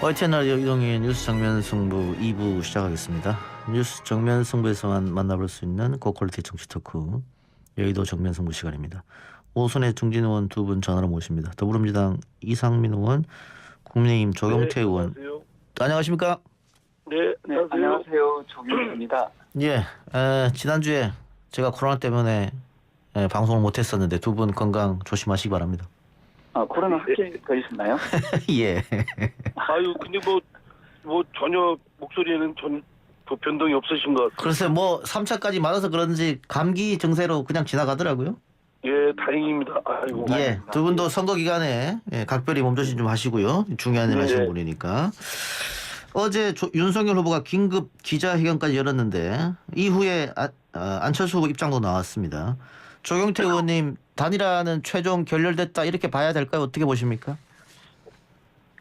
YTN 라디오 이동희의 뉴스 정면 승부 2부 시작하겠습니다. 뉴스 정면 승부에서만 만나볼 수 있는 고퀄리티 정치 토크 여의도 정면 승부 시간입니다. 오선의 중진 의원 두 분 전화로 모십니다. 더불어민주당 이상민 의원, 국민의힘 조경태 의원. 안녕하세요. 안녕하십니까? 네, 안녕하세요. 조경태입니다. 예, 지난주에 제가 코로나 때문에 방송을 못했었는데 두 분 건강 조심하시기 바랍니다. 코로나 확진 걸리셨나요? 예. 아유, 근데 뭐 전혀 목소리에는 변동이 없으신 것 같아요. 그래서 뭐 3차까지 맞아서 그런지 감기 증세로 그냥 지나가더라고요. 예, 다행입니다. 아이고. 예, 두 분도 선거 기간에 각별히 몸조심 좀 하시고요. 중요한 일 하시는 분이니까. 어제 윤석열 후보가 긴급 기자회견까지 열었는데 이후에 안철수 후보 입장도 나왔습니다. 조경태 의원님, 단일화는 최종 결렬됐다 이렇게 봐야 될까요? 어떻게 보십니까?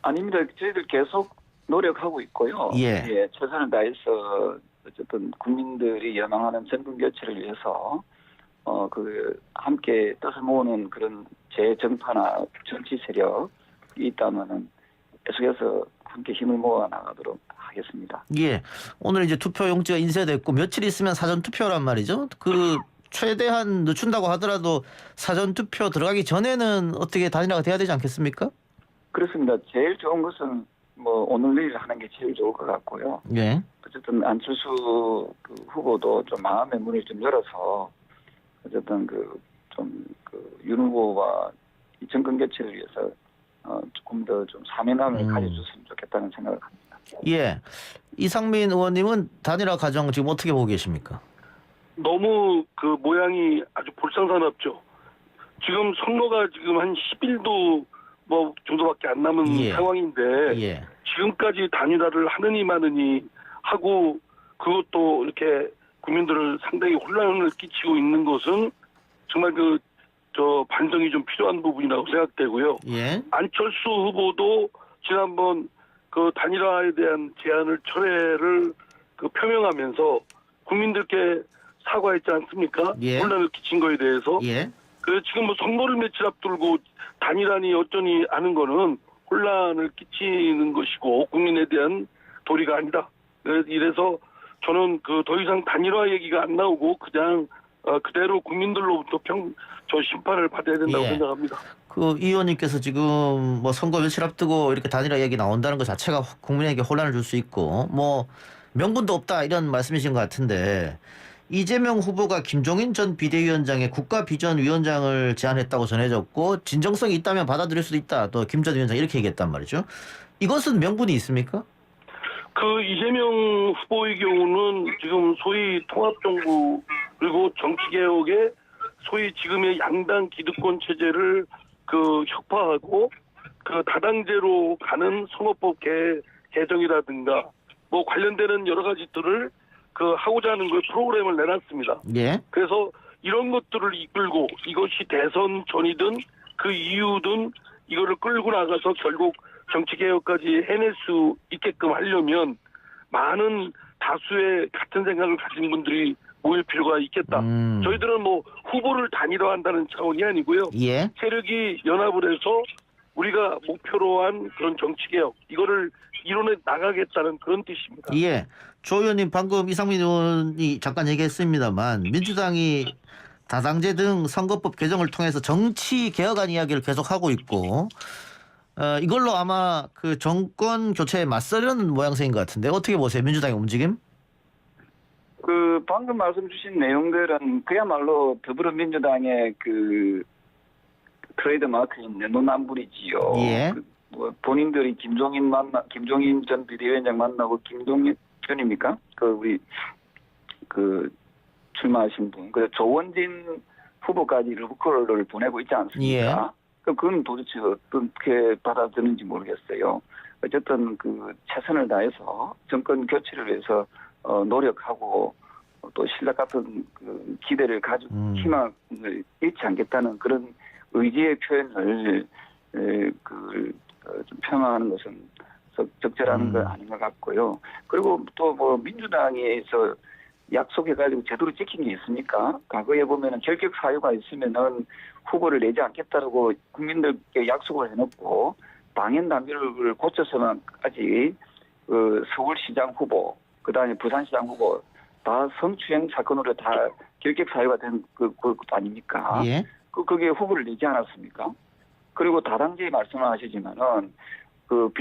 아닙니다. 저희들 계속 노력하고 있고요. 예. 최선을 다해서 어쨌든 국민들이 연망하는 정권 교체를 위해서 함께 뜻을 모으는 그런 재정파나 정치 세력이 있다면은 계속해서 함께 힘을 모아 나가도록 하겠습니다. 예. 오늘 이제 투표 용지가 인쇄됐고 며칠 있으면 사전 투표란 말이죠. 최대한 늦춘다고 하더라도 사전 투표 들어가기 전에는 어떻게 단일화가 돼야 되지 않겠습니까? 그렇습니다. 제일 좋은 것은 오늘 내일 하는 게 제일 좋을 것 같고요. 예. 어쨌든 안철수 후보도 좀 마음의 문을 좀 열어서 어쨌든 윤 후보와 이 정권 교체를 위해서 조금 더 좀 사명감을 가져줬으면 좋겠다는 생각을 합니다. 예. 이상민 의원님은 단일화 과정 지금 어떻게 보고 계십니까? 너무 모양이 아주 볼상사납죠. 지금 선거가 지금 한 10일도 정도밖에 안 남은 상황인데 지금까지 단일화를 하느니 마느니 하고 그것도 이렇게 국민들을 상당히 혼란을 끼치고 있는 것은 정말 반성이 좀 필요한 부분이라고 생각되고요. 예. 안철수 후보도 지난번 단일화에 대한 제안을 철회를 표명하면서 국민들께 사과했지 않습니까? 예. 혼란을 끼친 거에 대해서. 예. 그래서 지금 선거를 며칠 앞두고 단일화니 어쩌니 하는 거는 혼란을 끼치는 것이고 국민에 대한 도리가 아니다. 이래서 저는 더 이상 단일화 얘기가 안 나오고 그냥 그대로 국민들로부터 심판을 받아야 된다고 생각합니다. 이 의원님께서 지금 선거 며칠 앞두고 이렇게 단일화 얘기 나온다는 것 자체가 국민에게 혼란을 줄 수 있고 명분도 없다 이런 말씀이신 것 같은데 이재명 후보가 김종인 전 비대위원장의 국가비전위원장을 제안했다고 전해졌고 진정성이 있다면 받아들일 수도 있다. 또 김 전 위원장 이렇게 얘기했단 말이죠. 이것은 명분이 있습니까? 이재명 후보의 경우는 지금 소위 통합정부 그리고 정치개혁의 소위 지금의 양당 기득권 체제를 혁파하고 다당제로 가는 선거법 개정이라든가 관련되는 여러 가지들을 하고자 하는 프로그램을 내놨습니다. 예. 그래서 이런 것들을 이끌고 이것이 대선 전이든 그 이후든 이거를 끌고 나가서 결국 정치개혁까지 해낼 수 있게끔 하려면 많은 다수의 같은 생각을 가진 분들이 모일 필요가 있겠다. 저희들은 후보를 단일화한다는 차원이 아니고요. 예. 세력이 연합을 해서 우리가 목표로 한 그런 정치개혁 이거를 이뤄내 나가겠다는 그런 뜻입니다. 예. 조 의원님 방금 이상민 의원이 잠깐 얘기했습니다만 민주당이 다당제 등 선거법 개정을 통해서 정치 개혁안 이야기를 계속하고 있고 이걸로 아마 정권 교체에 맞서려는 모양새인 것 같은데 어떻게 보세요? 민주당의 움직임? 방금 말씀 주신 내용들은 그야말로 더불어민주당의 트레이드 마크인 내노남불이지요. 예. 본인들이 김종인 전 비대위원장 만나고 김종인 편입니까? 우리 출마하신 분. 조원진 후보까지 러브콜을 보내고 있지 않습니까? 그건 도대체 어떻게 받아들는지 모르겠어요. 어쨌든 최선을 다해서 정권 교체를 위해서 노력하고 또 신락 같은 기대를 가지고 희망을 잃지 않겠다는 그런 의지의 표현을 좀 표명하는 것은 적절한 건 아닌 것 같고요. 그리고 또 민주당에서 약속해가지고 제대로 지킨 게 있습니까? 과거에 보면은 결격 사유가 있으면은 후보를 내지 않겠다라고 국민들께 약속을 해놓고 당연 당규를 고쳐서만까지 그 서울시장 후보, 그다음에 부산시장 후보 다 성추행 사건으로 다 결격 사유가 된 것도 아닙니까? 예. 그게 후보를 내지 않았습니까? 그리고 다당제 말씀을 하시지만은 그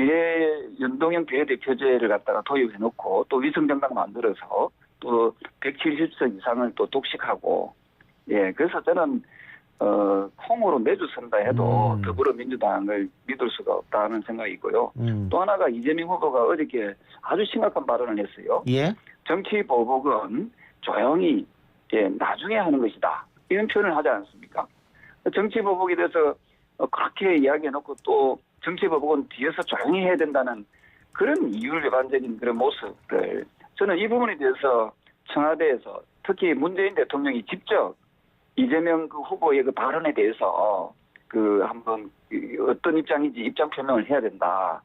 연동형 비례대표제를 갖다가 도입해놓고 또 위성정당 만들어서 또 170석 이상을 또 독식하고 그래서 저는 콩으로 매주 선다 해도 더불어민주당을 믿을 수가 없다는 생각이고요. 또 하나가 이재명 후보가 어저께 아주 심각한 발언을 했어요. 예. 정치 보복은 조용히 나중에 하는 것이다. 이런 표현을 하지 않습니까? 정치 보복에 대해서 그렇게 이야기해놓고 또 정치 보복은 뒤에서 조용히 해야 된다는 그런 이율 위반적인 그런 모습들. 저는 이 부분에 대해서 청와대에서 특히 문재인 대통령이 직접 이재명 그 후보의 그 발언에 대해서 그 한번 어떤 입장인지 입장 표명을 해야 된다.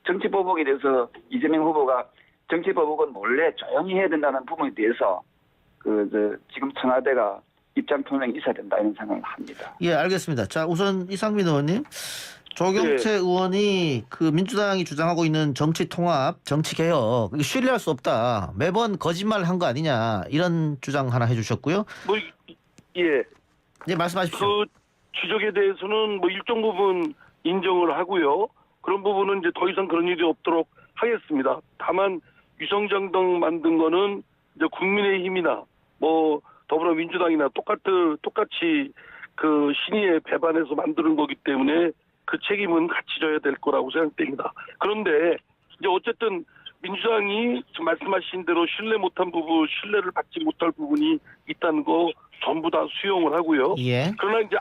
정치 보복에 대해서 이재명 후보가 정치 보복은 몰래 조용히 해야 된다는 부분에 대해서 지금 청와대가 입장 표명이 있어야 된다 이런 생각을 합니다. 예, 알겠습니다. 자, 우선 이상민 의원님, 조경태 의원이 그 민주당이 주장하고 있는 정치 통합, 정치 개혁 이거 신뢰할 수 없다. 매번 거짓말 한 거 아니냐 이런 주장 하나 해주셨고요. 네, 말씀하십시오. 그 지적에 대해서는 뭐 일정 부분 인정을 하고요. 그런 부분은 이제 더 이상 그런 일이 없도록 하겠습니다. 다만 위성정당 만든 거는 이제 국민의힘이나 뭐 더불어민주당이나 똑같이 그 신의에 배반해서 만드는 거기 때문에 그 책임은 같이 져야 될 거라고 생각됩니다. 그런데 이제 어쨌든 민주당이 지금 말씀하신 대로 신뢰를 받지 못할 부분이 있다는 거 전부 다 수용을 하고요. 예. 그러나 이제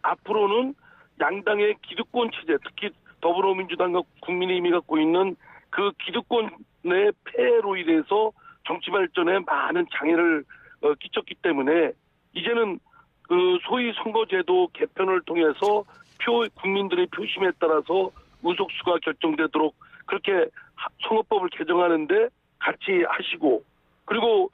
앞으로는 양당의 기득권 체제, 특히 더불어민주당과 국민의힘이 갖고 있는 그 기득권의 폐해로 인해서 정치 발전에 많은 장애를 끼쳤기 때문에 이제는 그 소위 선거제도 개편을 통해서 국민들의 표심에 따라서 의석수가 결정되도록 그렇게 선거법을 개정하는데 같이 하시고, 그리고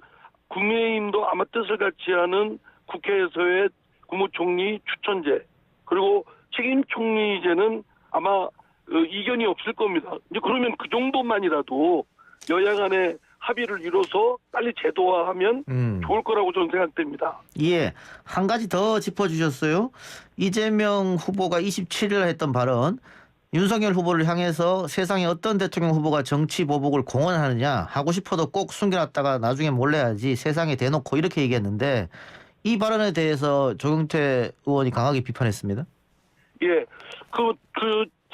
국민의힘도 아마 뜻을 같이 하는 국회에서의 국무총리 추천제, 그리고 책임 총리제는 아마 이견이 없을 겁니다. 이제 그러면 그 정도만이라도 여야 간에 합의를 이뤄서 빨리 제도화하면 좋을 거라고 저는 생각됩니다. 예, 한 가지 더 짚어주셨어요. 이재명 후보가 27일 했던 발언, 윤석열 후보를 향해서 세상에 어떤 대통령 후보가 정치 보복을 공언하느냐, 하고 싶어도 꼭 숨겨놨다가 나중에 몰래 하지 세상에 대놓고 이렇게 얘기했는데 이 발언에 대해서 조경태 의원이 강하게 비판했습니다. 예,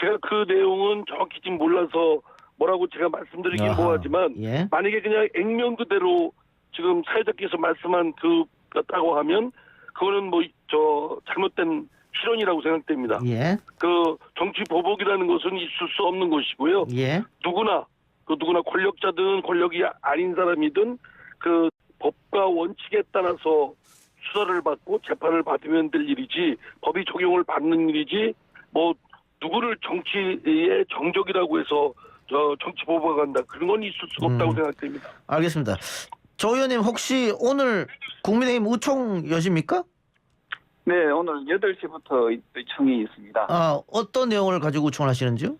제가 그 내용은 정확히 지금 몰라서 뭐라고 제가 말씀드리긴 뭐하지만 예. 만약에 그냥 액면 그대로 지금 사회자께서 말씀한 그렇다고 하면 그거는 잘못된 실언이라고 생각됩니다. 예. 그 정치 보복이라는 것은 있을 수 없는 것이고요. 예. 누구나 권력자든 권력이 아닌 사람이든 그 법과 원칙에 따라서 수사를 받고 재판을 받으면 될 일이지 법이 적용을 받는 일이지 뭐 누구를 정치의 정적이라고 해서 정치 보복한다 그런 건 있을 수가 없다고 생각됩니다. 알겠습니다. 조 의원님 혹시 오늘 국민의힘 의총 여십니까? 네, 오늘 8시부터 의총이 있습니다. 어떤 내용을 가지고 의총을 하시는지요?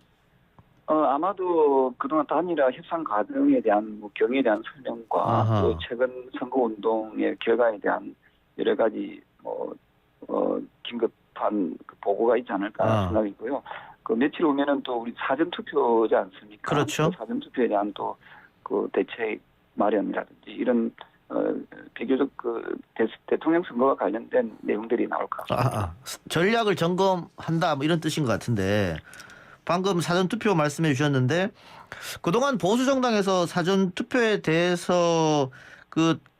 아마도 그동안 단일화 협상 과정에 대한 경위에 대한 설명과 또 최근 선거운동의 결과에 대한 여러 가지 긴급한 보고가 있지 않을까 생각이고요. 그 며칠 후면은 또 우리 사전 투표지 않습니까? 그렇죠. 그 사전 투표에 대한 또 그 대책 마련이라든지 이런 비교적 그 대통령 선거와 관련된 내용들이 나올 것 같습니다. 전략을 점검한다 뭐 이런 뜻인 것 같은데 방금 사전 투표 말씀해 주셨는데 그동안 보수 정당에서 사전 투표에 대해서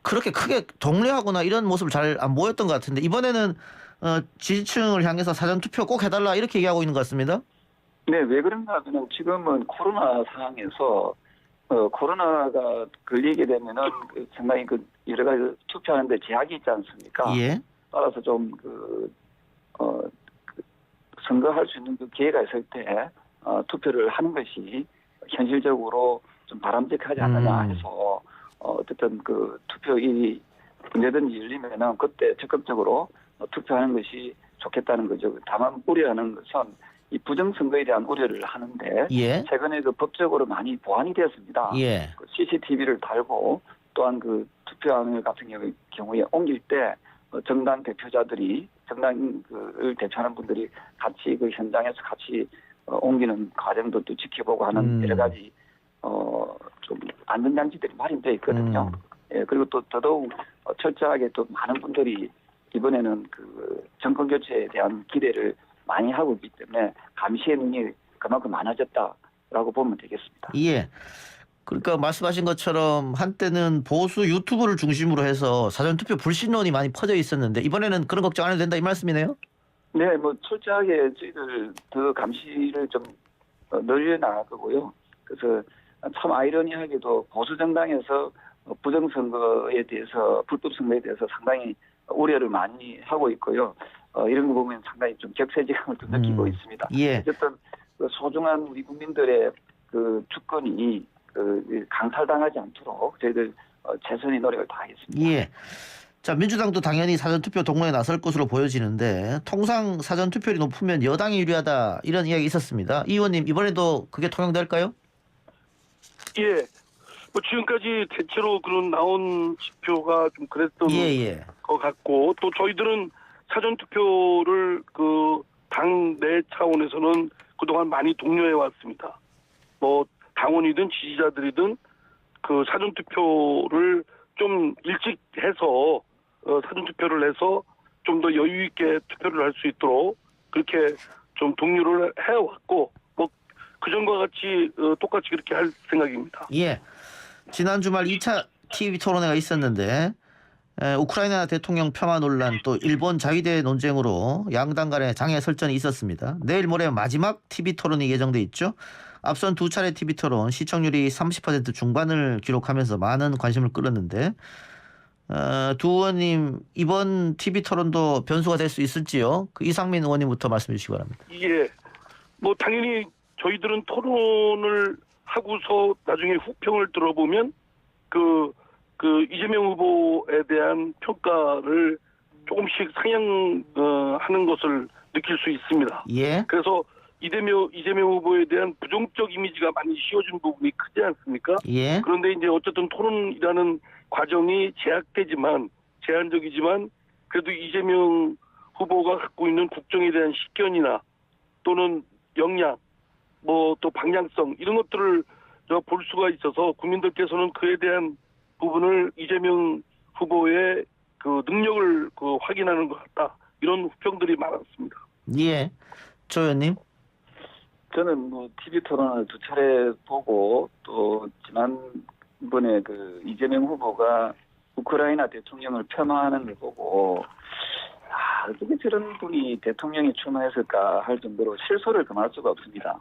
그렇게 크게 독려하거나 이런 모습을 잘 안 보였던 것 같은데 이번에는 지지층을 향해서 사전 투표 꼭 해달라 이렇게 얘기하고 있는 것 같습니다. 네, 왜 그런가 하면 지금은 코로나 상황에서 코로나가 걸리게 되면은 상당히 여러 가지 투표하는데 제약이 있지 않습니까? 예. 따라서 좀 선거할 수 있는 그 기회가 있을 때 투표를 하는 것이 현실적으로 좀 바람직하지 않느냐 해서 어쨌든 그 투표일이 언제든지 열리면은 그때 적극적으로 투표하는 것이 좋겠다는 거죠. 다만 우려하는 것은 이 부정선거에 대한 우려를 하는데 예. 최근에 그 법적으로 많이 보완이 되었습니다. 예. CCTV를 달고 또한 그 투표함을 같은 경우에 옮길 때 정당 대표자들이 정당을 대표하는 분들이 같이 그 현장에서 같이 옮기는 과정도 또 지켜보고 하는 여러 가지 좀 안전장치들이 마련되어 있거든요. 예, 그리고 또 더더욱 철저하게 또 많은 분들이 이번에는 그 정권 교체에 대한 기대를 많이 하고 있기 때문에 감시의 눈이 그만큼 많아졌다라고 보면 되겠습니다. 예. 그러니까 말씀하신 것처럼 한때는 보수 유튜브를 중심으로 해서 사전투표 불신론이 많이 퍼져 있었는데 이번에는 그런 걱정 안 해도 된다 이 말씀이네요? 네, 뭐 철저하게 저희들 더 감시를 좀 늘려나갈 거고요. 그래서 참 아이러니하게도 보수 정당에서 부정선거에 대해서 불법 선거에 대해서 상당히 우려를 많이 하고 있고요. 이런 거 보면 상당히 좀 격세지감을 좀 느끼고 있습니다. 예. 어쨌든 그 소중한 우리 국민들의 그 주권이 그 강탈당하지 않도록 저희들 최선의 노력을 다하겠습니다. 예. 자, 민주당도 당연히 사전투표 동원에 나설 것으로 보여지는데 통상 사전투표율이 높으면 여당이 유리하다 이런 이야기 있었습니다. 이 의원님 이번에도 그게 통용될까요? 예. 뭐 지금까지 대체로 그런 나온 지표가 좀 그랬던 예. 것 같고 또 저희들은 사전투표를 그 당 내 차원에서는 그동안 많이 독려해 왔습니다. 뭐 당원이든 지지자들이든 그 사전투표를 좀 일찍 해서 사전투표를 해서 좀 더 여유 있게 투표를 할 수 있도록 그렇게 좀 독려를 해왔고 뭐 그전과 같이 똑같이 그렇게 할 생각입니다. 예. 지난 주말 2차 TV 토론회가 있었는데 우크라이나 대통령 폄하 논란 또 일본 자위대 논쟁으로 양당 간의 장애 설전이 있었습니다. 내일 모레 마지막 TV 토론이 예정돼 있죠. 앞선 두 차례 TV 토론 시청률이 30% 중반을 기록하면서 많은 관심을 끌었는데 두 의원님 이번 TV 토론도 변수가 될 수 있을지요? 그 이상민 의원님부터 말씀해 주시기 바랍니다. 예. 뭐 당연히 저희들은 토론을 하고서 나중에 후평을 들어보면 그 이재명 후보에 대한 평가를 조금씩 상향하는 것을 느낄 수 있습니다. 예. 그래서 이재명 후보에 대한 부정적 이미지가 많이 씌워진 부분이 크지 않습니까? 예. 그런데 이제 어쨌든 토론이라는 과정이 제한적이지만 그래도 이재명 후보가 갖고 있는 국정에 대한 식견이나 또는 역량, 뭐 또 방향성 이런 것들을 볼 수가 있어서 국민들께서는 그에 대한 부분을 이재명 후보의 그 능력을 확인하는 것 같다 이런 후평들이 많았습니다. 예. 조 의원님. 저는 뭐 TV 토론을 두 차례 보고 또 지난번에 그 이재명 후보가 우크라이나 대통령을 폄하하는 걸 보고 어떻게 저런 분이 대통령에 출마했을까 할 정도로 실소를 금할 수가 없습니다.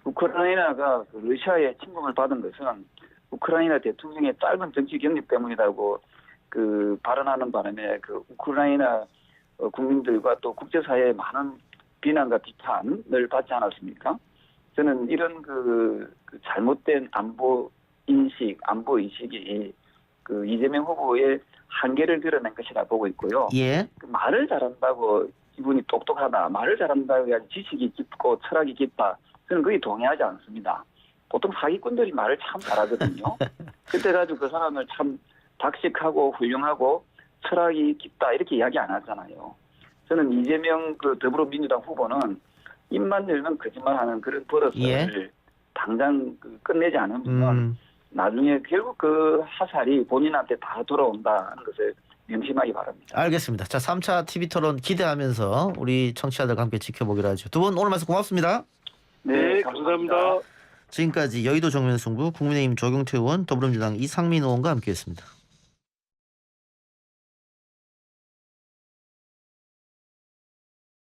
우크라이나가 그 러시아의 침공을 받은 것은 우크라이나 대통령의 짧은 정치 경력 때문이라고 그 발언하는 바람에 그 우크라이나 국민들과 또 국제사회의 많은 비난과 비판을 받지 않았습니까? 저는 이런 그 잘못된 안보 의식이 그 이재명 후보의 한계를 드러낸 것이라 보고 있고요. 예. 그 말을 잘한다고 이분이 똑똑하다, 말을 잘한다고 해야 지식이 깊고 철학이 깊다. 저는 거의 동의하지 않습니다. 보통 사기꾼들이 말을 참 잘하거든요. 그때 가지고 그 사람을 참 박식하고 훌륭하고 철학이 깊다 이렇게 이야기 안 하잖아요. 저는 이재명 그 더불어민주당 후보는 입만 열면 거짓말하는 그런 버릇을 예. 당장 끝내지 않으면 나중에 결국 그 화살이 본인한테 다 돌아온다는 것을 명심하기 바랍니다. 알겠습니다. 자, 3차 TV 토론 기대하면서 우리 청취자들과 함께 지켜보기로 하죠. 두 분 오늘 말씀 고맙습니다. 네, 감사합니다. 지금까지 여의도 정면승부 국민의힘 조경태 의원, 더불어민주당 이상민 의원과 함께했습니다.